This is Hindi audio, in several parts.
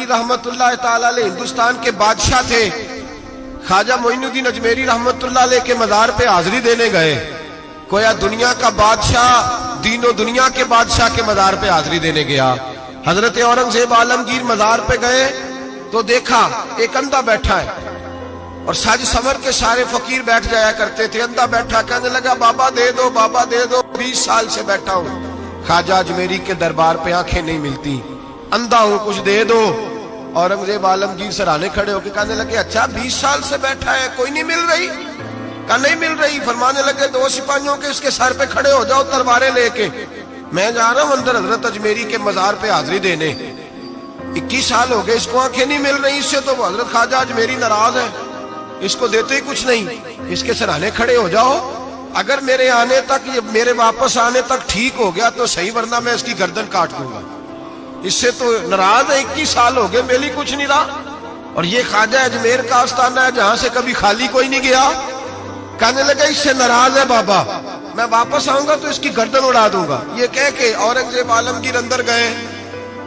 आलमगीर रहमतुल्लाह ताला अलैह हिंदुस्तान के बादशाह थे। ख्वाजा मोइनुद्दीन अजमेरी रहमतुल्लाह अलैह के मज़ार पे हाजिरी देने गए। कोया दुनिया का बादशाह, दीनो दुनिया के बादशाह के मज़ार पे हाजिरी देने गया। हजरत औरंगजेब आलमगीर मज़ार पे गए तो देखा एक अंधा बैठा है और साज समर के सारे फकीर बैठ जाया करते थे। अंधा बैठा, कहने लगा बाबा दे दो, बाबा दे दो, 20 साल से बैठा हूं ख्वाजा अजमेरी के दरबार पे, आंखें नहीं मिलती, अंधा हूं, कुछ दे दो। औरंगजेब आलमगीर सराहने खड़े होकर कहने लगे अच्छा 20 साल से बैठा है, कोई नहीं मिल रही? कहा नहीं मिल रही। फरमाने लगे 2 सिपाहियों के इसके सर पे खड़े हो जाओ तलवारें लेके, मैं जा रहा हूं अंदर हजरत अजमेरी के मजार पे हाजिरी देने। 21 साल हो गए, इसको आंखें नहीं मिल रही, इससे तो हजरत ख्वाजा अजमेरी नाराज है, इसको देते ही कुछ नहीं, इसके सराहने खड़े हो जाओ, अगर मेरे आने तक, ये मेरे वापस आने तक ठीक हो गया तो सही, वरना मैं इसकी गर्दन काट दूंगा। इससे तो नाराज है, 21 साल हो गए, मेली कुछ नहीं रहा। और ये ख्वाजा अजमेर का आस्थाना है जहां से कभी खाली कोई नहीं गया। कहने लगा इससे नाराज है बाबा, मैं वापस आऊंगा तो इसकी गर्दन उड़ा दूंगा। ये कह के औरंगजेब आलमगीर अंदर गए।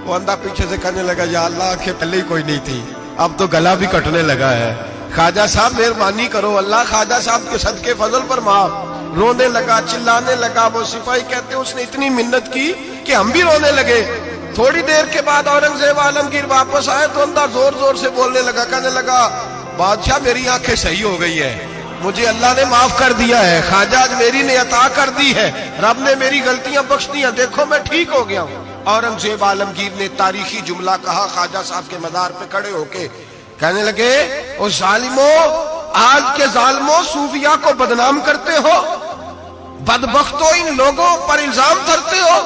वो अंधा पीछे से कहने लगा या अल्लाह के पहले ही कोई नहीं थी, अब तो गला भी कटने लगा है, ख्वाजा साहब मेहरबानी करो, अल्लाह ख्वाजा साहब के सदके फजल पर माफ। रोने लगा, चिल्लाने लगा। वो सिपाही कहते उसने इतनी मिन्नत की कि हम भी रोने लगे। थोड़ी देर के बाद औरंगजेब आलमगीर वापस आए तो अंदर जोर जोर से बोलने लगा, कहने लगा बादशाह मेरी आंखें सही हो गई है, मुझे अल्लाह ने माफ कर दिया है, ख्वाजा अजमेरी ने अता कर दी है, रब ने मेरी गलतियां बख्श दी हैं, देखो मैं ठीक हो गया हूं। औरंगजेब आलमगीर ने तारीखी जुमला कहा ख्वाजा साहब के मज़ार पे खड़े होके, कहने लगे ओ जालिमो, आज के जालिमो सूफिया को बदनाम करते हो, बदबख्तो इन लोगों पर इल्जाम धरते हो,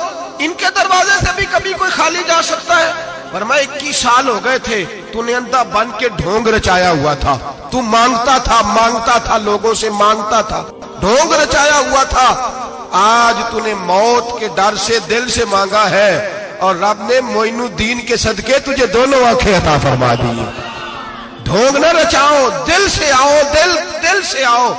इनके दरवाजे से भी कभी कोई खाली जा सकता है? फरमाया 21 साल हो गए थे, तूने अंधा बन के ढोंग रचाया हुआ था, तू मांगता था, लोगों से मांगता था, ढोंग रचाया हुआ था। आज तूने मौत के डर से दिल से मांगा है और रब ने मोइनुद्दीन के सदके तुझे दोनों आंखें अता फरमा दी। ढोंग न रचाओ, दिल से आओ, दिल से आओ।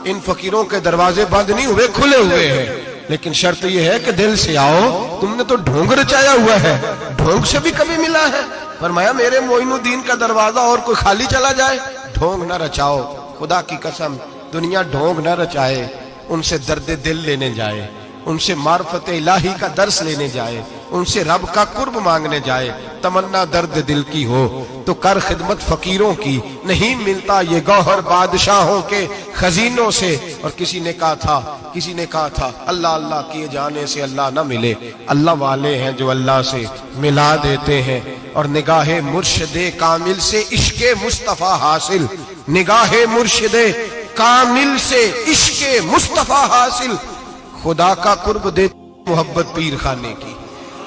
इन फकीरों के दरवाजे बंद नहीं हुए, खुले हुए हैं, लेकिन शर्त यह है कि दिल से आओ। तुमने तो ढोंग रचाया हुआ है, ढोंग से भी कभी मिला है? फरमाया मेरे मोइनुद्दीन का दरवाजा और कोई खाली चला जाए? ढोंग न रचाओ, खुदा की कसम दुनिया ढोंग न रचाए, उनसे दर्द दिल लेने जाए, उनसे मार्फत इलाही का दर्स लेने जाए, उनसे रब का कुर्ब मांगने जाए। तमन्ना दर्द दिल की हो तो कर खिदमत फकीरों की, नहीं मिलता ये गौहर बादशाहों के खजीनों से। और किसी ने कहा था अल्लाह अल्लाह किए जाने से अल्लाह न मिले, अल्लाह वाले हैं जो अल्लाह से मिला देते हैं। और निगाहे मुर्शिदे कामिल से इश्के मुस्तफा हासिल, निगाहे मुर्शिदे कामिल से इश्के मुस्तफा हासिल। खुदा का कुर्ब देती मोहब्बत पीर खाने की,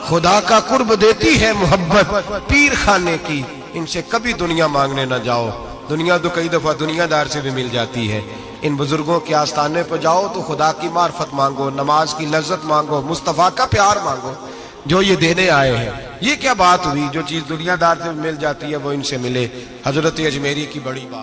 खुदा का कुर्ब देती है मोहब्बत पीर खाने की। इनसे कभी दुनिया मांगने न जाओ, दुनिया तो कई दफा दुनियादार से भी मिल जाती है। इन बुजुर्गों के आस्थाने पर जाओ तो खुदा की मार्फत मांगो, नमाज की लज्जत मांगो, मुस्तफा का प्यार मांगो जो ये देने आए हैं। ये क्या बात हुई, जो चीज दुनियादार से मिल जाती है वो इनसे मिले। हजरत अजमेरी की बड़ी बात।